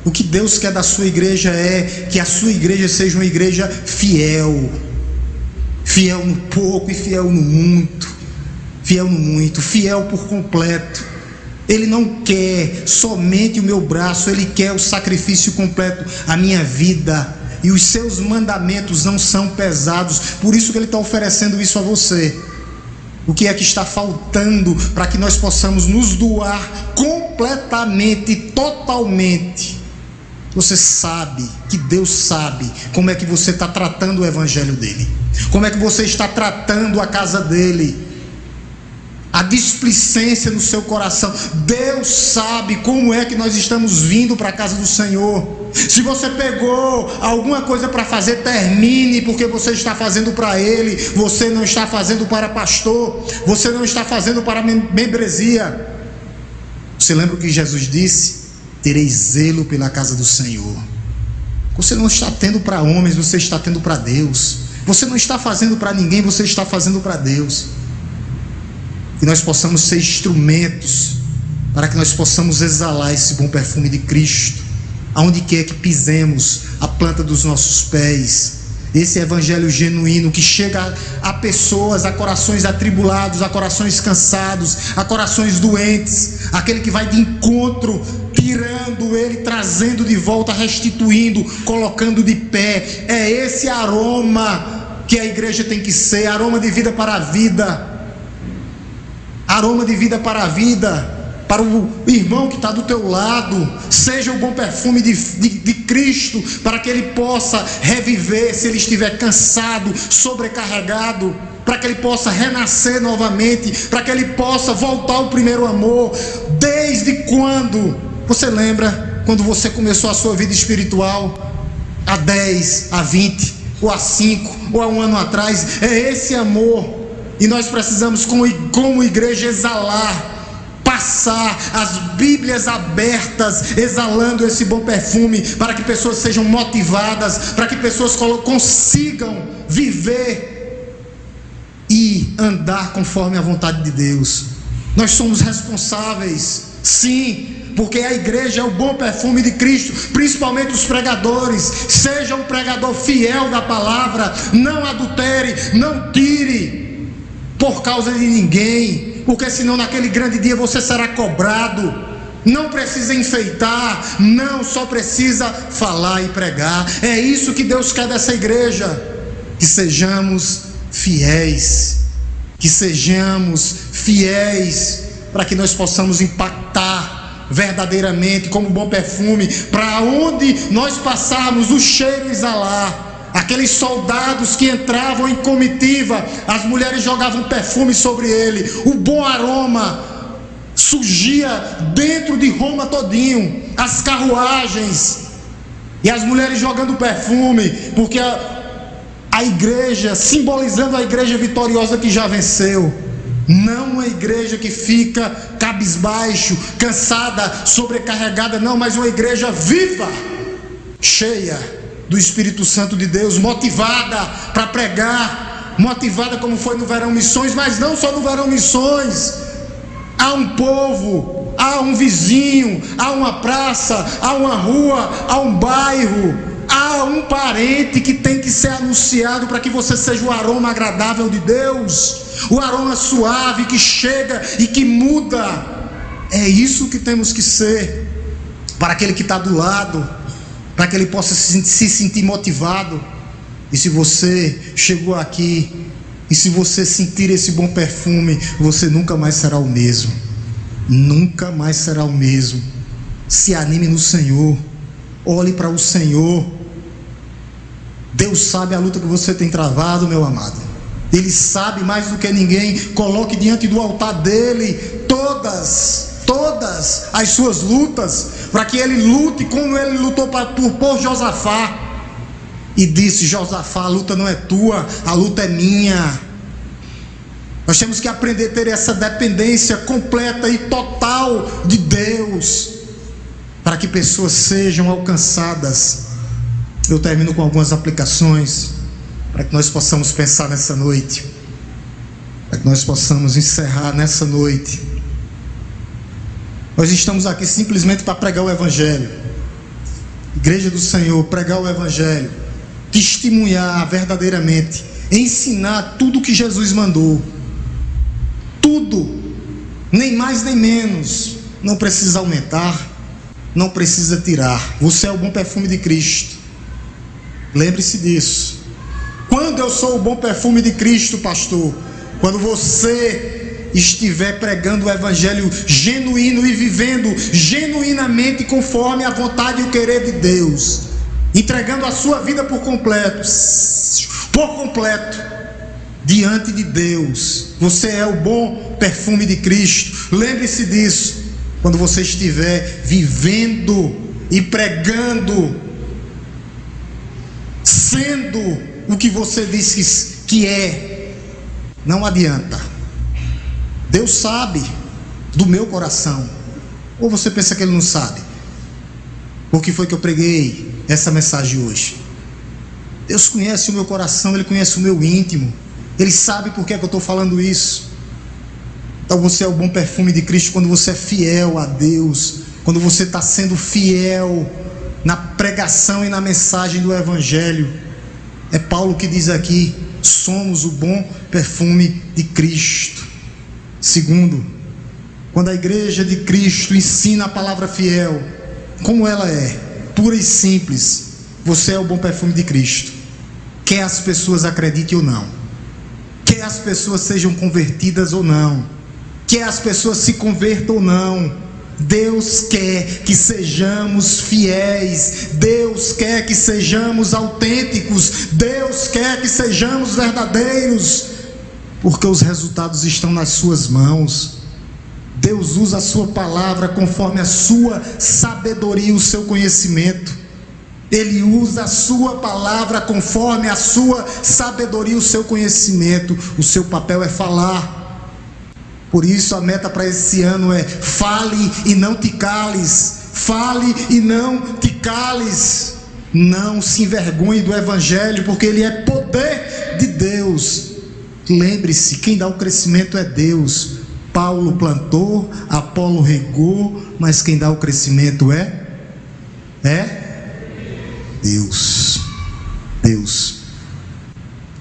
O que Deus quer da sua igreja é que a sua igreja seja uma igreja fiel. Fiel no pouco e fiel no muito. Fiel no muito, fiel por completo. Ele não quer somente o meu braço, ele quer o sacrifício completo, a minha vida. E os seus mandamentos não são pesados. Por isso que ele está oferecendo isso a você. O que é que está faltando para que nós possamos nos doar completamente, totalmente? Você sabe, que Deus sabe como é que você está tratando o evangelho dele, como é que você está tratando a casa dele, a displicência no seu coração. Deus sabe como é que nós estamos vindo para a casa do Senhor. Se você pegou alguma coisa para fazer, termine, porque você está fazendo para Ele, você não está fazendo para pastor, você não está fazendo para membresia. Você lembra o que Jesus disse? Terei zelo pela casa do Senhor. Você não está tendo para homens, você está tendo para Deus. Você não está fazendo para ninguém, você está fazendo para Deus. Que nós possamos ser instrumentos para que nós possamos exalar esse bom perfume de Cristo, aonde quer que pisemos a planta dos nossos pés. Esse evangelho genuíno que chega a pessoas, a corações atribulados, a corações cansados, a corações doentes, aquele que vai de encontro, tirando ele, trazendo de volta, restituindo, colocando de pé. É esse aroma que a igreja tem que ser, aroma de vida para a vida, aroma de vida para a vida. Para o irmão que está do teu lado, seja o bom perfume de Cristo, para que ele possa reviver, se ele estiver cansado, sobrecarregado, para que ele possa renascer novamente, para que ele possa voltar ao primeiro amor. Desde quando? Você lembra quando você começou a sua vida espiritual? Há 10, há 20, ou há 5, ou há um ano atrás? É esse amor, e nós precisamos como igreja exalar, passar as Bíblias abertas, exalando esse bom perfume, para que pessoas sejam motivadas, para que pessoas consigam viver e andar conforme a vontade de Deus. Nós somos responsáveis, sim, porque a igreja é o bom perfume de Cristo, principalmente os pregadores. Seja um pregador fiel da palavra, não adultere, não tire por causa de ninguém, porque senão naquele grande dia você será cobrado. Não precisa enfeitar, não, só precisa falar e pregar. É isso que Deus quer dessa igreja, que sejamos fiéis, para que nós possamos impactar verdadeiramente como bom perfume, para onde nós passarmos o cheiro exalar. Aqueles soldados que entravam em comitiva, as mulheres jogavam perfume sobre ele, o bom aroma surgia dentro de Roma todinho, as carruagens, e as mulheres jogando perfume, porque a igreja, simbolizando a igreja vitoriosa que já venceu, não uma igreja que fica cabisbaixo, cansada, sobrecarregada, não, mas uma igreja viva, cheia do Espírito Santo de Deus, motivada para pregar, motivada como foi no Verão Missões, mas não só no Verão Missões. Há um povo, há um vizinho, há uma praça, há uma rua, há um bairro, há um parente que tem que ser anunciado para que você seja o aroma agradável de Deus, o aroma suave que chega e que muda. É isso que temos que ser para aquele que está do lado, para que ele possa se sentir motivado. E se você chegou aqui, e se você sentir esse bom perfume, você nunca mais será o mesmo, nunca mais será o mesmo. Se anime no Senhor, olhe para o Senhor. Deus sabe a luta que você tem travado, meu amado. Ele sabe mais do que ninguém. Coloque diante do altar dele todas as suas lutas, para que ele lute como ele lutou por Josafá, e disse: Josafá, a luta não é tua, a luta é minha. Nós temos que aprender a ter essa dependência completa e total de Deus, para que pessoas sejam alcançadas. Eu termino com algumas aplicações, para que nós possamos pensar nessa noite, para que nós possamos encerrar nessa noite. Nós estamos aqui simplesmente para pregar o Evangelho, Igreja do Senhor, pregar o Evangelho, testemunhar verdadeiramente, ensinar tudo o que Jesus mandou, tudo, nem mais nem menos. Não precisa aumentar, não precisa tirar. Você é o bom perfume de Cristo, lembre-se disso. Quando eu sou o bom perfume de Cristo, pastor? Quando você estiver pregando o Evangelho genuíno e vivendo genuinamente conforme a vontade e o querer de Deus, entregando a sua vida por completo, diante de Deus. Você é o bom perfume de Cristo, lembre-se disso. Quando você estiver vivendo e pregando, sendo o que você disse que é, não adianta. Deus sabe do meu coração. Ou você pensa que Ele não sabe? Por que foi que eu preguei essa mensagem hoje? Deus conhece o meu coração, Ele conhece o meu íntimo. Ele sabe por que é que eu estou falando isso. Então você é o bom perfume de Cristo quando você é fiel a Deus, quando você está sendo fiel na pregação e na mensagem do Evangelho. É Paulo que diz aqui: somos o bom perfume de Cristo. Segundo, quando a igreja de Cristo ensina a palavra fiel, como ela é, pura e simples, você é o bom perfume de Cristo. Quer as pessoas acreditem ou não, quer as pessoas sejam convertidas ou não, quer as pessoas se convertam ou não, Deus quer que sejamos fiéis, Deus quer que sejamos autênticos, Deus quer que sejamos verdadeiros, porque os resultados estão nas suas mãos. Deus usa a sua palavra conforme a sua sabedoria e o seu conhecimento. Ele usa a sua palavra conforme a sua sabedoria e o seu conhecimento. O seu papel é falar. Por isso a meta para esse ano é: fale e não te cales. Fale e não te cales. Não se envergonhe do Evangelho, porque ele é poder de Deus. Lembre-se, quem dá o crescimento é Deus. Paulo plantou, Apolo regou, mas quem dá o crescimento é Deus. Deus.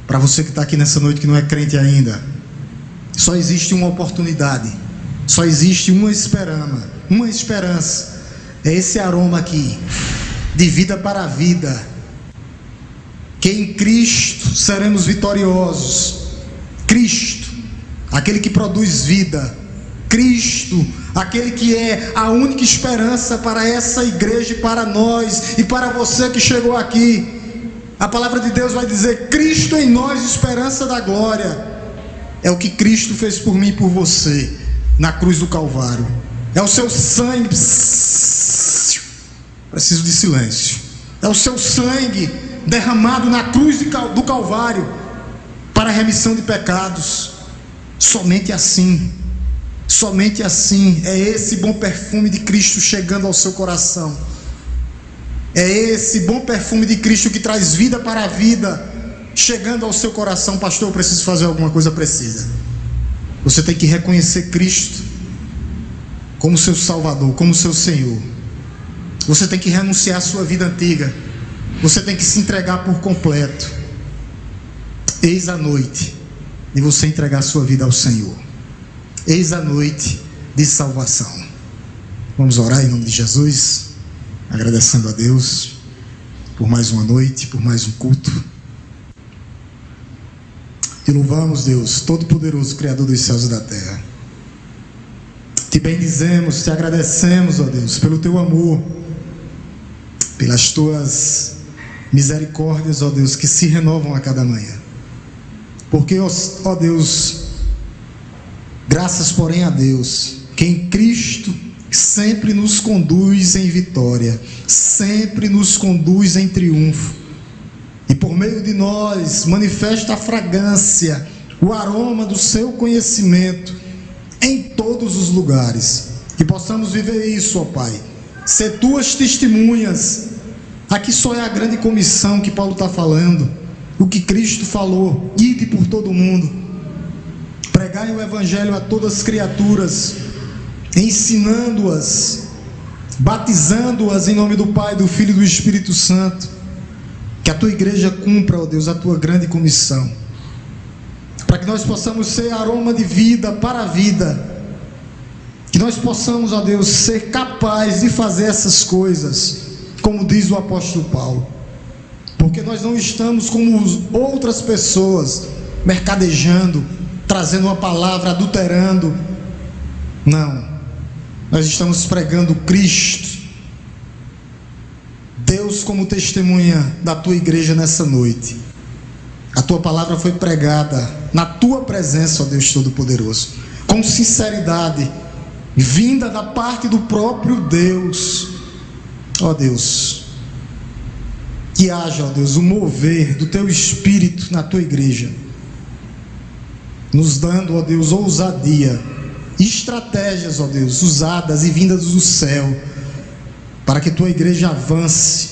Para você que está aqui nessa noite que não é crente ainda, só existe uma oportunidade, só existe uma esperança. É esse aroma aqui, de vida para a vida, que em Cristo seremos vitoriosos. Cristo, aquele que produz vida. Cristo, aquele que é a única esperança para essa igreja e para nós e para você que chegou aqui. A palavra de Deus vai dizer: Cristo em nós, esperança da glória. É o que Cristo fez por mim e por você na cruz do Calvário. É o seu sangue. Preciso de silêncio. É o seu sangue derramado na cruz do Calvário para a remissão de pecados. Somente assim é esse bom perfume de Cristo chegando ao seu coração. É esse bom perfume de Cristo que traz vida para a vida chegando ao seu coração. Pastor, eu preciso fazer alguma coisa. Precisa. Você tem que reconhecer Cristo como seu Salvador, como seu Senhor. Você tem que renunciar à sua vida antiga. Você tem que se entregar por completo. Eis a noite de você entregar a sua vida ao Senhor. Eis a noite de salvação. Vamos orar em nome de Jesus, agradecendo a Deus por mais uma noite, por mais um culto. Te louvamos, Deus Todo-Poderoso, Criador dos céus e da terra. Te bendizemos, te agradecemos, ó Deus, pelo teu amor, pelas tuas misericórdias, ó Deus, que se renovam a cada manhã. Porque, ó Deus, graças, porém, a Deus, que em Cristo sempre nos conduz em vitória, sempre nos conduz em triunfo, e por meio de nós manifesta a fragrância, o aroma do seu conhecimento em todos os lugares. Que possamos viver isso, ó Pai, ser tuas testemunhas. Aqui só é a grande comissão que Paulo está falando, o que Cristo falou: ide por todo o mundo, pregai o Evangelho a todas as criaturas, ensinando-as, batizando-as em nome do Pai, do Filho e do Espírito Santo. Que a tua igreja cumpra, ó Deus, a tua grande comissão, para que nós possamos ser aroma de vida para a vida, que nós possamos, ó Deus, ser capazes de fazer essas coisas, como diz o apóstolo Paulo, porque nós não estamos como outras pessoas, mercadejando, trazendo uma palavra, adulterando. Não, nós estamos pregando Cristo, Deus, como testemunha da tua igreja nessa noite. A tua palavra foi pregada na tua presença, ó Deus Todo-Poderoso, com sinceridade, vinda da parte do próprio Deus. Ó Deus, que haja, ó Deus, o mover do teu Espírito na tua igreja, nos dando, ó Deus, ousadia, estratégias, ó Deus, usadas e vindas do céu, para que tua igreja avance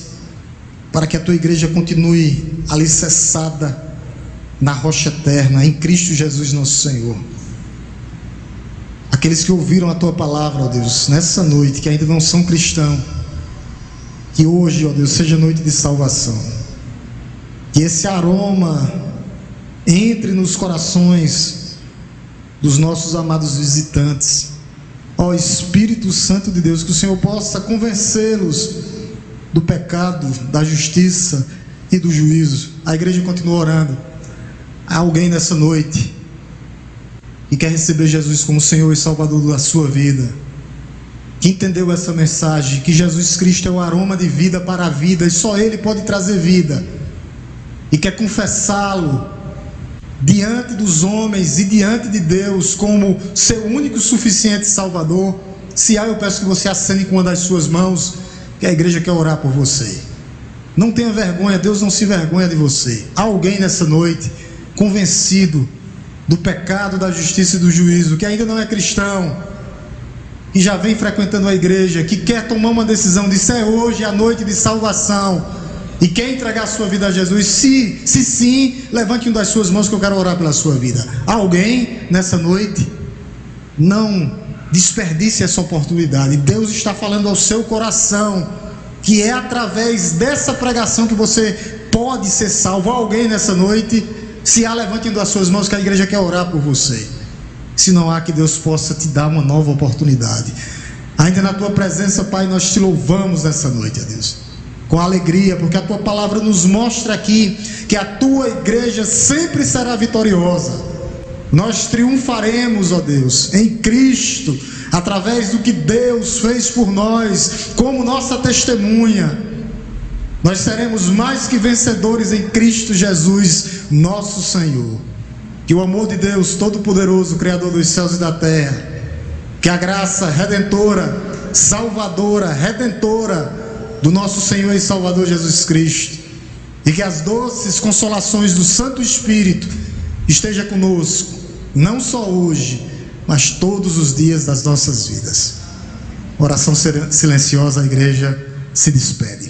para que a tua igreja continue alicerçada na rocha eterna, em Cristo Jesus nosso Senhor. Aqueles que ouviram a tua palavra, ó Deus, nessa noite, que ainda não são cristãos, que hoje, ó Deus, seja noite de salvação, que esse aroma entre nos corações dos nossos amados visitantes. Ó Espírito Santo de Deus, que o Senhor possa convencê-los do pecado, da justiça e do juízo. A igreja continua orando. Há alguém nessa noite que quer receber Jesus como Senhor e Salvador da sua vida, que entendeu essa mensagem, que Jesus Cristo é o aroma de vida para a vida, e só Ele pode trazer vida, e quer confessá-lo diante dos homens e diante de Deus como seu único e suficiente Salvador. Se há, eu peço que você acene com uma das suas mãos, que a igreja quer orar por você. Não tenha vergonha, Deus não se vergonha de você. Há alguém nessa noite convencido do pecado, da justiça e do juízo, que ainda não é cristão, que já vem frequentando a igreja, que quer tomar uma decisão de ser hoje a noite de salvação e quer entregar a sua vida a Jesus? Se sim, levante uma das suas mãos que eu quero orar pela sua vida. Há alguém nessa noite? Não desperdice essa oportunidade. Deus está falando ao seu coração que é através dessa pregação que você pode ser salvo. Há alguém nessa noite? Se há, levante uma das suas mãos que a igreja quer orar por você. Se não há, que Deus possa te dar uma nova oportunidade. Ainda na tua presença, Pai, nós te louvamos nessa noite, ó Deus, com alegria, porque a tua palavra nos mostra aqui que a tua igreja sempre será vitoriosa. Nós triunfaremos, ó Deus, em Cristo, através do que Deus fez por nós, como nossa testemunha. Nós seremos mais que vencedores em Cristo Jesus, nosso Senhor. Que o amor de Deus Todo-Poderoso, Criador dos céus e da terra, que a graça redentora, salvadora, redentora do nosso Senhor e Salvador Jesus Cristo, e que as doces consolações do Santo Espírito esteja conosco, não só hoje, mas todos os dias das nossas vidas. Oração silenciosa, a igreja se despede.